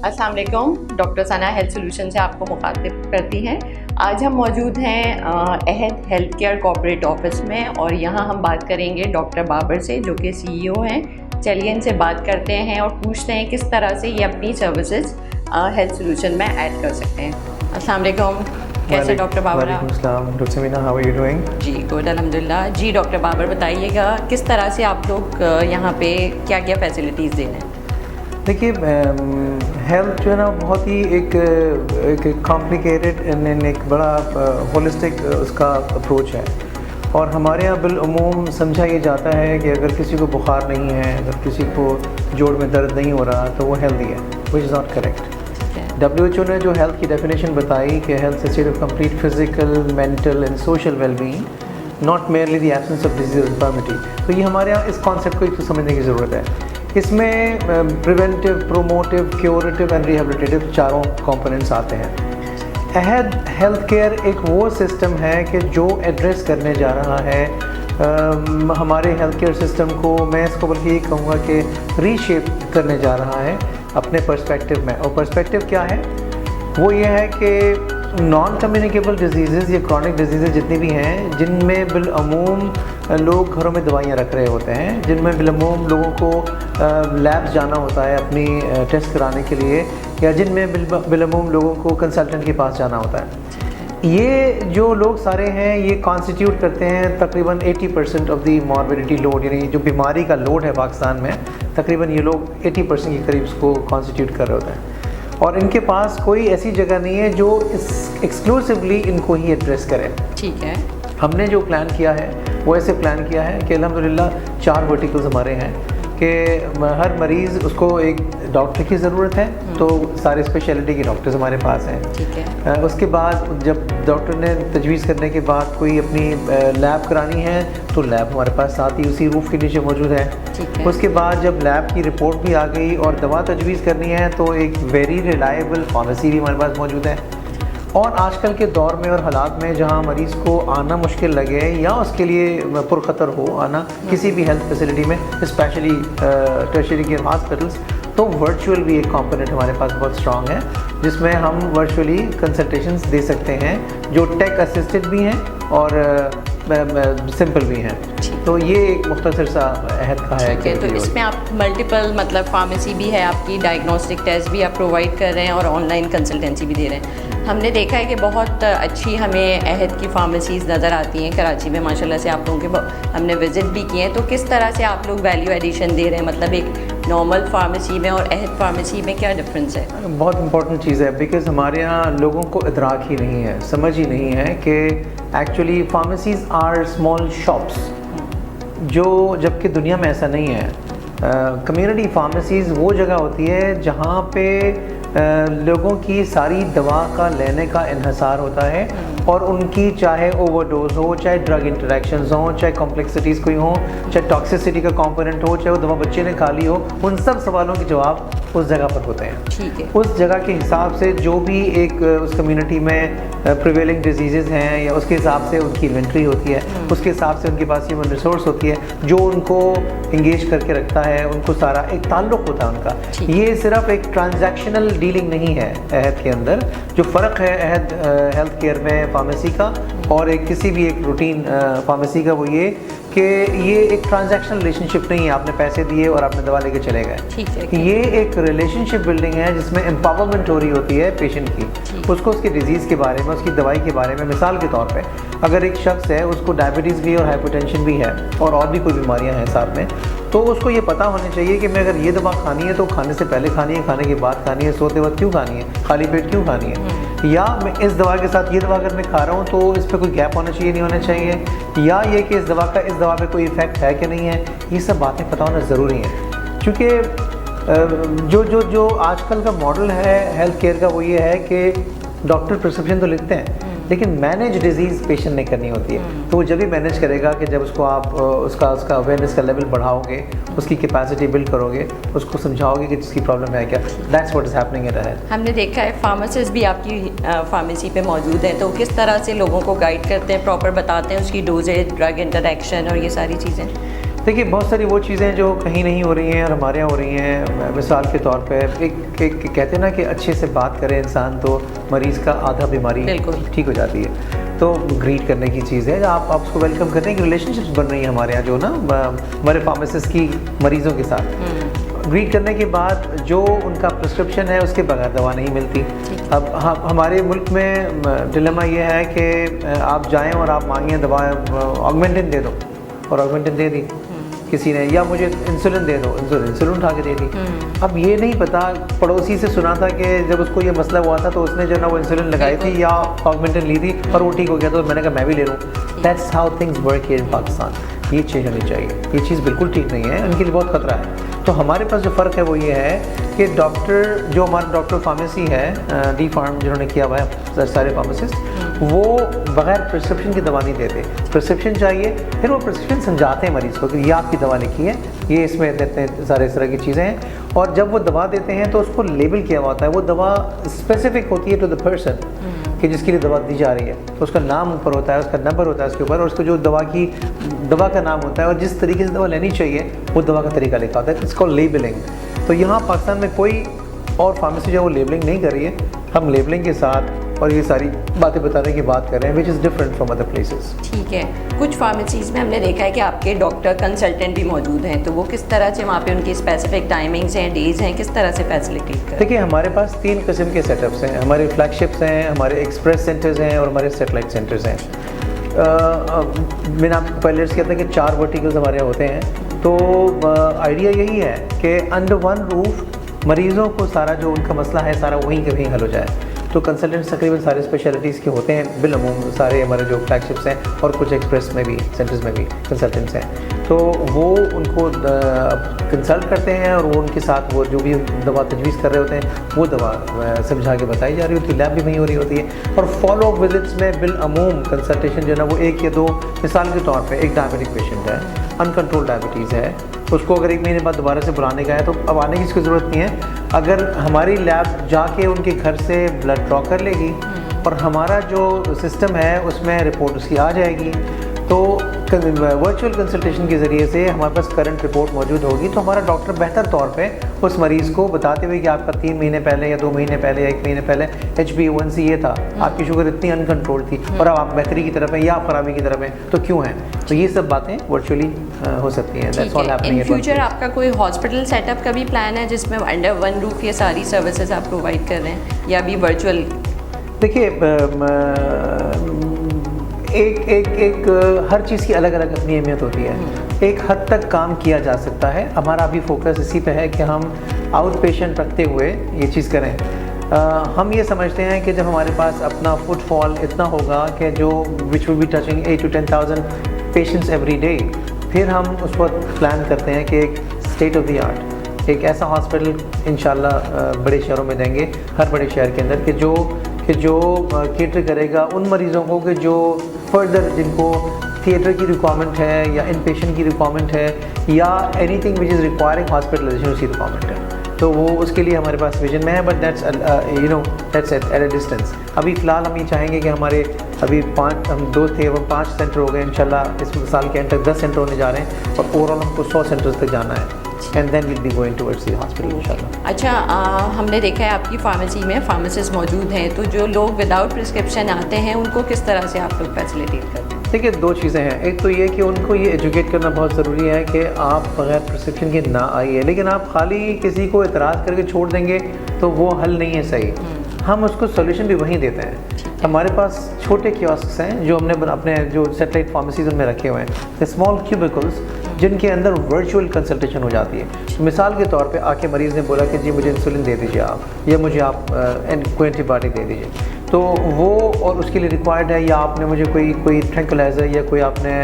अस्सलाम वालेकुम, डॉक्टर सना health solution से आपको मुखातिब करती हैं। आज हम मौजूद हैं अहद हेल्थ केयर कॉर्पोरेट ऑफिस में और यहाँ हम बात करेंगे डॉक्टर बाबर से, जो कि CEO हैं। चलिए इनसे बात करते हैं और पूछते हैं किस तरह से ये अपनी सर्विसेज हेल्थ सोल्यूशन में ऐड कर सकते हैं। अस्सलाम वालेकुम, कैसे डॉक्टर बाबर? वालेकुम अस्सलाम, doctor Samina, how are you doing? जी गुड, अल्हम्दुलिल्लाह। जी डॉक्टर बाबर, बताइएगा किस तरह से आप लोग यहाँ पे क्या क्या फैसिलिटीज़ दे रहे हैं? देखिए, हेल्थ जो है ना बहुत ही एक कॉम्प्लिकेटेड एंड एक बड़ा होलिस्टिक उसका अप्रोच है। और हमारे यहाँ बिलअमूम समझा ये जाता है कि अगर किसी को बुखार नहीं है, अगर किसी को जोड़ में दर्द नहीं हो रहा तो वो हेल्दी है, which is not correct. WHO ने जो हेल्थ की डेफिनेशन बताई कि health state of complete physical, mental and social wellbeing, not merely the absence of disease infirmity. तो ये हमारे यहाँ इस कॉन्सेप्ट को एक तो समझने की ज़रूरत है। इसमें preventive, promotive, curative and rehabilitative चारों कंपोनेंट्स आते हैं। अहद हेल्थ केयर एक वो सिस्टम है कि जो एड्रेस करने जा रहा है हमारे हेल्थ केयर सिस्टम को, मैं इसको बल्कि ये कहूँगा कि रीशेप करने जा रहा है अपने पर्सपेक्टिव में। और पर्सपेक्टिव क्या है? वो ये है कि नॉन कम्युनिकेबल डिजीज़ या क्रॉनिक डिजीज़ जितनी भी हैं, जिनमें बिलअमूम लोग घरों में दवाइयाँ रख रहे होते हैं, जिनमें बिलअमूम लोगों को लैब्स जाना होता है अपनी टेस्ट कराने के लिए, या जिनमें बिलअमूम लोगों को कंसल्टेंट के पास जाना होता है। ये जो लोग सारे हैं ये कॉन्स्टिट्यूट करते हैं तकरीबन 80% ऑफ द मॉर्बिडिटी लोड, यानी जो बीमारी का लोड है पाकिस्तान में, तकरीबन ये लोग 80% के करीब इसको कॉन्स्टिट्यूट कर रहे होते हैं। और इनके पास कोई ऐसी जगह नहीं है जो एक्सक्लूसिवली इनको ही एड्रेस करे। ठीक है, हमने हमने जो प्लान किया है वो ऐसे प्लान किया है कि अल्हम्दुलिल्लाह 4 वर्टिकल्स हमारे हैं कि हर मरीज़ उसको एक डॉक्टर की ज़रूरत है, तो सारे स्पेशलिटी के डॉक्टर्स हमारे पास हैं। ठीक है। उसके बाद जब डॉक्टर ने तजवीज़ करने के बाद कोई अपनी लैब करानी है तो लैब हमारे पास साथ ही उसी रूफ के नीचे मौजूद है। ठीक है। उसके बाद जब लैब की रिपोर्ट भी आ गई और दवा तजवीज़ करनी है तो एक वेरी रिलायबल फार्मेसी भी हमारे पास मौजूद है। और आजकल के दौर में और हालात में जहाँ मरीज़ को आना मुश्किल लगे या उसके लिए पुरखतर हो आना किसी भी हेल्थ फैसिलिटी में, स्पेशली टर्शियरी केयर हॉस्पिटल्स, तो वर्चुअल भी एक कंपोनेंट हमारे पास बहुत स्ट्रॉन्ग है, जिसमें हम वर्चुअली कंसल्टेशंस दे सकते हैं जो टेक असिस्टेड भी हैं और सिंपल भी हैं। तो ये एक मुख्तसर सा अहद का है। ठीक है, तो इसमें आप मल्टीपल मतलब फार्मेसी भी है आपकी, डायग्नोस्टिक टेस्ट भी आप प्रोवाइड कर रहे हैं और ऑनलाइन कंसल्टेंसी भी दे रहे हैं। हमने देखा है कि बहुत अच्छी हमें अहद की फार्मेसीज़ नज़र आती हैं कराची में, माशाल्लाह से आप लोगों के हमने विज़िट भी किए हैं। तो किस तरह से आप लोग वैल्यू एडिशन दे रहे हैं, मतलब एक नॉर्मल फार्मेसी में और अहद फार्मेसी में क्या डिफरेंस है? बहुत इंपॉर्टेंट चीज़ है, बिकॉज़ हमारे यहाँ लोगों को इदराक ही नहीं है, समझ ही नहीं है कि actually pharmacies are small shops, जो जबकि दुनिया में ऐसा नहीं है। कम्युनिटी फार्मेसीज़ वो जगह होती है जहाँ पे लोगों की सारी दवा का लेने का इन्हिसार होता है और उनकी चाहे ओवरडोज हो, चाहे ड्रग इंटरेक्शंस हो, चाहे कॉम्प्लेक्सिटीज़ कोई हो, चाहे टॉक्सिसिटी का कंपोनेंट हो, चाहे वो दवा बच्चे ने खा ली हो, उन सब सवालों के जवाब उस जगह पर होते हैं। ठीक है। उस जगह के हिसाब से जो भी एक उस कम्युनिटी में प्रिवेलिंग डिजीज़ हैं या उसके हिसाब से उनकी इन्वेंट्री होती है, उसके हिसाब से उनके पास ह्यूमन रिसोर्स होती है जो उनको इंगेज करके रखता है, उनको सारा एक ताल्लुक़ होता है उनका। ये सिर्फ एक ट्रांजैक्शनल डीलिंग नहीं है अहद के अंदर। जो फ़र्क है अहद हेल्थ केयर में फार्मेसी का और एक किसी भी एक रूटीन फार्मेसी का, वो ये कि ये एक ट्रांजैक्शनल रिलेशनशिप नहीं है, आपने पैसे दिए और आपने दवा लेके चले गए। ठीक है। ये एक रिलेशनशिप बिल्डिंग है जिसमें एम्पावरमेंट हो रही होती है पेशेंट की, उसको उसकी डिजीज़ के बारे में, उसकी दवाई के बारे में। मिसाल के तौर पे अगर एक शख्स है उसको डायबिटीज़ भी और हाइपरटेंशन भी है और भी कोई बीमारियां हैं साथ में, तो उसको ये पता होना चाहिए कि मैं अगर ये दवा खानी है तो खाने से पहले खानी है, खाने के बाद खानी है, सोते वक्त क्यों खानी है, खाली पेट क्यों खानी है, या मैं इस दवा के साथ ये दवा अगर मैं खा रहा हूँ तो इस पर कोई गैप होना चाहिए, नहीं होना चाहिए, या ये कि इस दवा पे कोई इफ़ेक्ट है कि नहीं है। ये सब बातें पता होना ज़रूरी है, क्योंकि जो आजकल का मॉडल है हेल्थ केयर का वो ये है कि डॉक्टर प्रिस्क्रिप्शन तो लिखते हैं लेकिन मैनेज डिजीज़ पेशेंट ने करनी होती है। तो वो जब भी मैनेज करेगा कि जब उसको आप उसका अवेयरनेस का लेवल बढ़ाओगे, उसकी कैपेसिटी बिल्ड करोगे, उसको समझाओगे कि जिसकी प्रॉब्लम है क्या। That's what is happening at Ahad. हमने देखा है फार्मासिस्ट भी आपकी फार्मेसी पे मौजूद हैं, तो किस तरह से लोगों को गाइड करते हैं, प्रॉपर बताते हैं उसकी डोजेज, ड्रग इंटरेक्शन और ये सारी चीज़ें? देखिए बहुत सारी वो चीज़ें जो कहीं नहीं हो रही हैं और हमारे यहाँ हो रही हैं। मिसाल के तौर पे एक कहते हैं ना कि अच्छे से बात करे इंसान तो मरीज़ का आधा बीमारी ठीक हो जाती है। तो ग्रीट करने की चीज़ है, आप उसको वेलकम करने की रिलेशनशिप्स बन रही है हमारे यहाँ जो ना हमारे फार्मासिस्ट की मरीज़ों के साथ। ग्रीट करने के बाद जो उनका प्रिस्क्रिप्शन है उसके बगैर दवा नहीं मिलती। अब हमारे मुल्क में डिलेमा ये है कि आप जाएं और आप मांगें दवा ऑगमेंटिन दे दो और ऑगमेंटिन दे दी किसी ने, या मुझे इंसुलिन दे दो, इंसुलिन उठा के दे दी। अब ये नहीं पता, पड़ोसी से सुना था कि जब उसको ये मसला हुआ था तो उसने जो ना वो इंसुलिन लगाई थी या ऑगमेंटिन ली थी और वो ठीक हो गया, तो मैंने कहा मैं भी ले लूँ। That's how things work here in Pakistan. ये चीज़ होनी चाहिए, ये चीज़ बिल्कुल ठीक नहीं है, उनके लिए बहुत ख़तरा है। तो हमारे पास जो फ़र्क है वो ये है कि डॉक्टर जो हमारा डॉक्टर फार्मेसी है डी फार्म जिन्होंने किया हुआ है सारे फार्मासिस्ट, वो बगैर प्रिस्क्रिप्शन की दवा नहीं देते। प्रिस्क्रिप्शन चाहिए, फिर वो प्रिस्क्रिप्शन समझाते हैं मरीज़ को कि ये आपकी दवा लिखी है, ये इसमें देते हैं सारे इस तरह की चीज़ें हैं। और जब वो दवा देते हैं तो उसको लेबल किया हुआ होता है, वो दवा स्पेसिफिक होती है टू द पर्सन कि जिसके लिए दवा दी जा रही है, तो उसका नाम ऊपर होता है, उसका नंबर होता है उसके ऊपर, और उसको जो दवा का नाम होता है और जिस तरीके से दवा लेनी चाहिए वो दवा का तरीका लिखा होता है। It's called labelling. तो यहाँ पाकिस्तान में कोई और फार्मेसी जो वो लेबलिंग नहीं कर रही है, हम लेबलिंग के साथ और ये सारी बातें बताने की बात कर रहे हैं, which is different from other places. ठीक है, कुछ फार्मेसीज़ में हमने देखा है कि आपके डॉक्टर कंसल्टेंट भी मौजूद हैं, तो वो किस तरह से वहाँ पे उनकी स्पेसिफिक टाइमिंग्स हैं, डेज हैं, किस तरह से फैसिलिटेट करें? देखिए हमारे पास 3 किस्म के सेटअप्स हैं। हमारे फ्लैगशिप्स हैं, हमारे एक्सप्रेस सेंटर्स हैं और हमारे सेटेलाइट सेंटर्स हैं। मैंने आपको पहले किया था कि 4 वर्टिकल्स हमारे यहाँ होते हैं। तो आइडिया यही है कि अंडर वन रूफ मरीज़ों को सारा जो उनका मसला है सारा वहीं के वहीं हल हो जाए। तो कंसल्टेंट्स तकरीबन सारे स्पेशलिटीज़ के होते हैं बिलअमूम सारे हमारे जो फ्लैगशिप्स हैं, और कुछ एक्सप्रेस में भी सेंटर्स में भी कंसल्टेंट्स हैं। तो वो उनको कंसल्ट करते हैं और वो उनके साथ वो जो भी दवा तजवीज़ कर रहे होते हैं वो दवा समझा के बताई जा रही होती है, लैब भी वहीं हो रही होती है। और फॉलो अप विजिट्स में बिलअमूम कंसल्टेशन जो है ना वो 1 या 2, मिसाल के तौर पर एक डायबिटिक पेशेंट है, अनकंट्रोल्ड डायबिटीज़ है, उसको अगर 1 महीने बाद दोबारा से बुलाने का है तो अब आने की इसकी ज़रूरत नहीं है। अगर हमारी लैब जाके उनके घर से ब्लड ड्रॉ कर लेगी और हमारा जो सिस्टम है उसमें रिपोर्ट उसकी आ जाएगी, तो वर्चुअल कंसल्टेशन के ज़रिए से हमारे पास करंट रिपोर्ट मौजूद होगी। तो हमारा डॉक्टर बेहतर तौर पे उस मरीज़ को बताते हुए कि आपका 3 महीने पहले या 2 महीने पहले या 1 महीने पहले HbA1c ये था, आपकी शुगर इतनी अनकंट्रोल थी और अब आप बेहतरी की तरफ हैं या आप खराबी की तरफ हैं, तो क्यों हैं। तो ये सब बातें वर्चुअली हो सकती हैं। That's all happening. In future आपका कोई हॉस्पिटल सेटअप का भी प्लान है जिसमें अंडर वन रूफ ये सारी सर्विसेज आप प्रोवाइड कर रहे हैं, या भी वर्चुअल? देखिए एक हर चीज़ की अलग अलग अपनी अहमियत होती है। एक हद तक काम किया जा सकता है। हमारा अभी फोकस इसी पे है कि हम आउट पेशेंट रखते हुए ये चीज़ करें। हम ये समझते हैं कि जब हमारे पास अपना फुटफॉल इतना होगा कि जो which will be touching 8 to 10,000 patients every day, फिर हम उस वक्त प्लान करते हैं कि एक स्टेट ऑफ द आर्ट एक ऐसा हॉस्पिटल इंशाल्लाह बड़े शहरों में देंगे, हर बड़े शहर के अंदर, कि जो केटर करेगा उन मरीज़ों को कि जो फर्दर जिनको थिएटर की रिक्वायरमेंट है या इन पेशेंट की रिक्वायरमेंट है या anything which is requiring hospitalisation उसकी रिक्वायरमेंट है। तो वो उसके लिए हमारे पास विजन में है, but that's that's at a distance. अभी फ़िलहाल हम ये चाहेंगे कि हमारे अभी 5 हम 2 थे, वो 5 सेंटर हो गए इंशाल्लाह। इस साल के एंड तक 10 सेंटर होने जा रहे हैं और ओवरऑल हमको 100 सेंटर्स तक जाना है। And then will be going towards the hospital इंशाल्लाह। अच्छा, हमने देखा है आपकी फार्मेसी में फार्मासिस्ट मौजूद हैं, तो जो लोग विदाउट प्रिस्क्रिप्शन आते हैं उनको किस तरह से आप लोग फैसिलिटेट करते हैं? देखिए 2 चीज़ें हैं। एक तो ये कि उनको ये एजुकेट करना बहुत ज़रूरी है कि आप बगैर प्रिस्क्रिप्शन के ना आइए, लेकिन आप खाली किसी को इतराज़ करके छोड़ देंगे तो वो हल नहीं है सही। हम उसको सोल्यूशन भी वहीं देते हैं। हमारे पास छोटे कियोस्क्स हैं जो हमने अपने जो सेटेलाइट फार्मेसीज उनमें रखे हुए हैं, स्मॉल क्यूबिकल्स जिनके अंदर वर्चुअल कंसल्टेशन हो जाती है। मिसाल के तौर पे आके मरीज़ ने बोला कि जी मुझे इंसुलिन दे दीजिए आप, या मुझे आप कोई एंटीबायोटिक दे दीजिए, तो वो और उसके लिए रिक्वायर्ड है, या आपने मुझे कोई ट्रैंक्विलाइज़र या कोई आपने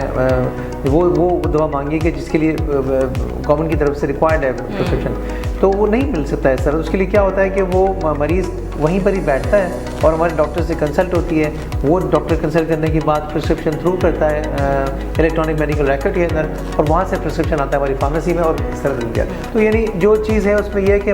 वो दवा मांगी कि जिसके लिए गवर्नमेंट की तरफ से रिक्वायर्ड है प्रिस्क्रिप्शन, तो वो नहीं मिल सकता है इस तरह। उसके लिए क्या होता है कि वो मरीज़ वहीं पर ही बैठता है और हमारे डॉक्टर से कंसल्ट होती है। वो डॉक्टर कंसल्ट करने के बाद प्रिस्क्रिप्शन थ्रू करता है इलेक्ट्रॉनिक मेडिकल रिकॉर्ड के अंदर, और वहाँ से प्रिस्क्रिप्शन आता है हमारी फार्मेसी में और इस तरह मिल गया। तो यानी जो चीज़ है उसमें यह है कि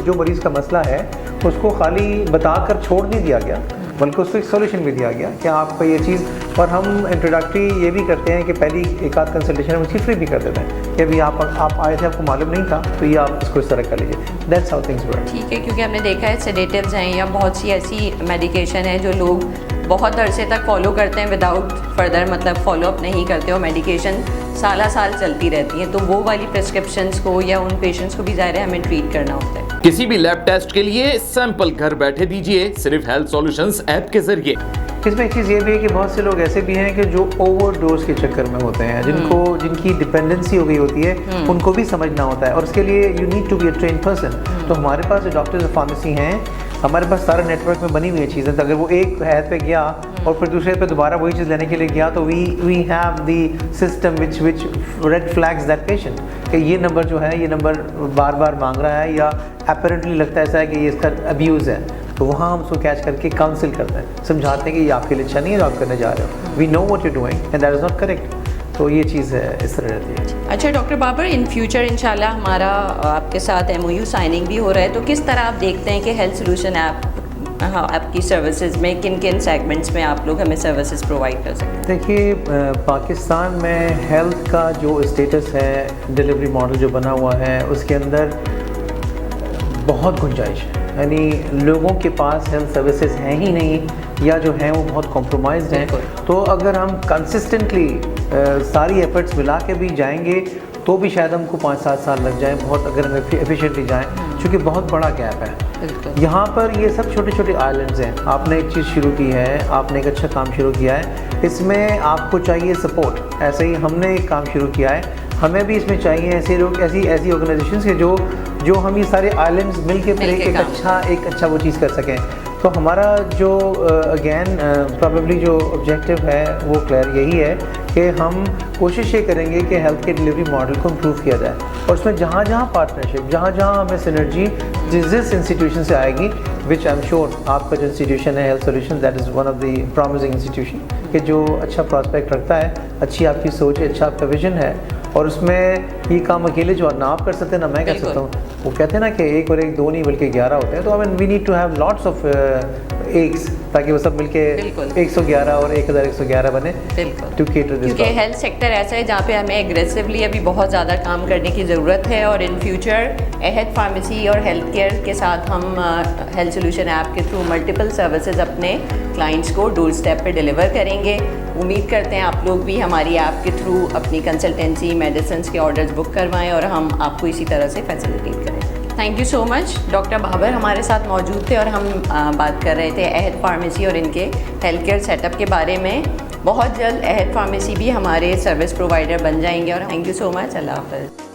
जो मरीज़ का मसला है उसको खाली बताकर छोड़ नहीं दिया गया, बल्कि उसको एक सोल्यूशन भी दिया गया कि आपको ये चीज़, और हम इंट्रोडक्टरी ये भी करते हैं कि पहली एक आध कंसल्टेशन हम उसकी फ्री भी कर देते हैं कि अभी आप आए थे, आपको मालूम नहीं था, तो ये आप इसको इस तरह कर लीजिए। That's how things work. ठीक है, क्योंकि हमने देखा है सेडेटिव्स हैं या बहुत सी ऐसी मेडिकेशन है जो लोग बहुत अरसे तक फॉलो करते हैं विदाउट फर्दर मतलब फॉलोअप नहीं करते और मेडिकेशन साल चलती रहती हैं, तो वो वाली प्रिस्क्रिप्शंस को या उन पेशेंट्स को भी ज़ाहिर है हमें ट्रीट करना होता है। किसी भी लैब टेस्ट के लिए सैंपल घर बैठे दीजिए सिर्फ हेल्थ सॉल्यूशंस ऐप के जरिए। इसमें एक चीज़ ये भी है कि बहुत से लोग ऐसे भी हैं कि जो ओवरडोज के चक्कर में होते हैं, जिनकी डिपेंडेंसी हो गई होती है, उनको भी समझना होता है, और उसके लिए you need to be a train person. तो हमारे पास जो डॉक्टर्स और फार्मेसी हैं, हमारे पास सारा नेटवर्क में बनी हुई है चीज़ें, तो अगर वो एक हैद पे गया और फिर दूसरे पे दोबारा वही चीज़ लेने के लिए गया, तो we have the system which red flags that patient कि ये नंबर जो है, ये नंबर बार बार मांग रहा है या अपैरेंटली लगता है ऐसा है कि ये इसका अब्यूज़ है, तो वहाँ हम उसको कैच करके काउंसिल करते हैं, समझाते हैं कि ये आपके लिए अच्छा नहीं है जो आप करने जा रहे हो, we know what you doing and that is not correct. तो ये चीज़ है, इस तरह रहती है। अच्छा डॉक्टर बाबर, इन फ्यूचर इंशाल्लाह हमारा आपके साथ MOU साइनिंग भी हो रहा है, तो किस तरह आप देखते हैं कि हेल्थ सोल्यूशन ऐप आपकी सर्विसेज में किन किन सेगमेंट्स में आप लोग हमें सर्विसेज प्रोवाइड कर सकते हैं? देखिए, पाकिस्तान में हेल्थ का जो स्टेटस है, डिलीवरी मॉडल जो बना हुआ है, उसके अंदर बहुत गुंजाइश है, यानी लोगों के पास हेल्थ सर्विसेज हैं ही नहीं, या जो हैं वो बहुत कॉम्प्रोमाइज्ड हैं। तो अगर हम कंसिस्टेंटली सारी एफर्ट्स मिला के भी जाएंगे तो भी शायद हमको 5-7 साल लग जाए, बहुत अगर हम एफिशिएंटली जाएं, क्योंकि बहुत बड़ा गैप है। यहाँ पर ये सब छोटे छोटे आइलैंड्स हैं, आपने एक चीज़ शुरू की है, आपने एक अच्छा काम शुरू किया है, इसमें आपको चाहिए सपोर्ट। ऐसे ही हमने एक काम शुरू किया है, हमें भी इसमें चाहिए ऐसे लोग, ऐसी ऑर्गेनाइजेशंस के जो हम ये सारे आइलैंड्स मिल के फिर एक अच्छा वो चीज़ कर सकें। तो हमारा जो अगेन प्रॉबेबली जो ऑब्जेक्टिव है वो क्लियर यही है कि हम कोशिश ये करेंगे कि हेल्थ के डिलीवरी मॉडल को इम्प्रूव किया जाए, और उसमें जहाँ जहाँ पार्टनरशिप, जहाँ जहाँ हमें सिनर्जी जिस इंस्टीट्यूशन से आएगी, विच आई एम श्योर आपका जो इंस्टीट्यूशन है health solution, that is one of the promising institution, कि जो अच्छा प्रॉस्पेक्ट रखता है, अच्छी आपकी सोच है, अच्छा आपका विजन है, और उसमें ये काम अकेले जो ना आप कर सकते हैं ना मैं कर सकता हूँ। वो कहते हैं ना कि 1 और 1 2 नहीं बल्कि 11 होते हैं, तो I mean we need to have lots of eggs, ताकि वो सब मिलके 111 और 1111 बने टू केटर दिस। क्योंकि हेल्थ सेक्टर ऐसा है जहाँ पे हमें एग्रेसिवली अभी बहुत ज़्यादा काम करने की ज़रूरत है, और इन फ्यूचर अहद फार्मेसी और हेल्थ केयर के साथ हम हेल्थ सोल्यूशन ऐप के थ्रू मल्टीपल सर्विसेज अपने क्लाइंट्स को डोर स्टेप पे डिलीवर करेंगे। उम्मीद करते हैं आप लोग भी हमारी ऐप के थ्रू अपनी कंसल्टेंसी, मेडिसिन के ऑर्डर्स बुक करवाएं और हम आपको इसी तरह से फैसिलिटेट करें। Thank you so much. Doctor Babar हमारे साथ मौजूद थे और हम बात कर रहे थे अहद फार्मेसी और इनके हेल्थ केयर सेटअप के बारे में। बहुत जल्द अहद फार्मेसी भी हमारे सर्विस प्रोवाइडर बन जाएंगे, और थैंक यू सो मच। अल्लाह हाफ़िज़।